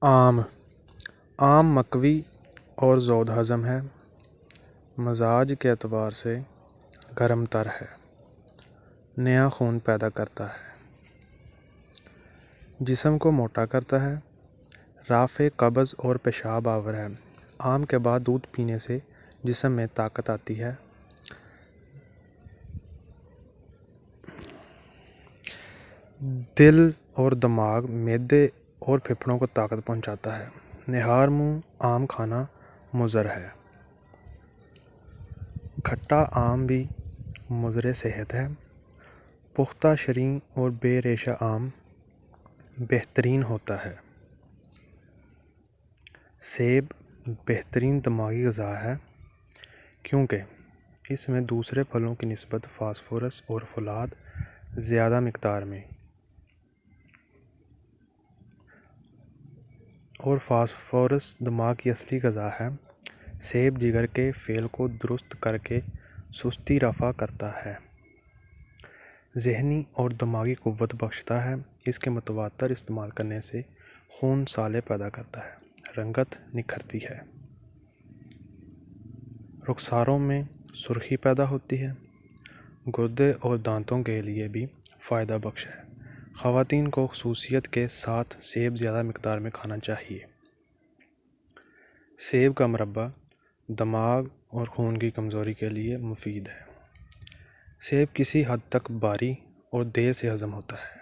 آم مقوی اور زود ہضم ہے، مزاج کے اعتبار سے گرم تر ہے، نیا خون پیدا کرتا ہے، جسم کو موٹا کرتا ہے، رافع قبض اور پیشاب آور ہے۔ آم کے بعد دودھ پینے سے جسم میں طاقت آتی ہے۔ دل اور دماغ، معدے اور پھیپھڑوں کو طاقت پہنچاتا ہے۔ نہار منہ آم کھانا مضر ہے۔ کھٹا آم بھی مضر صحت ہے۔ پختہ شریں اور بے ریشہ آم بہترین ہوتا ہے۔ سیب بہترین دماغی غذا ہے کیونکہ اس میں دوسرے پھلوں کی نسبت فاسفورس اور فولاد زیادہ مقدار میں اور فاسفورس دماغ کی اصلی غذا ہے۔ سیب جگر کے فعل کو درست کر کے سستی رفع کرتا ہے، ذہنی اور دماغی قوت بخشتا ہے۔ اس کے متواتر استعمال کرنے سے خون سالے پیدا کرتا ہے، رنگت نکھرتی ہے، رخساروں میں سرخی پیدا ہوتی ہے، گردے اور دانتوں کے لیے بھی فائدہ بخش ہے۔ خواتین کو خصوصیت کے ساتھ سیب زیادہ مقدار میں کھانا چاہیے۔ سیب کا مربا دماغ اور خون کی کمزوری کے لیے مفید ہے۔ سیب کسی حد تک بھاری اور دیر سے ہضم ہوتا ہے۔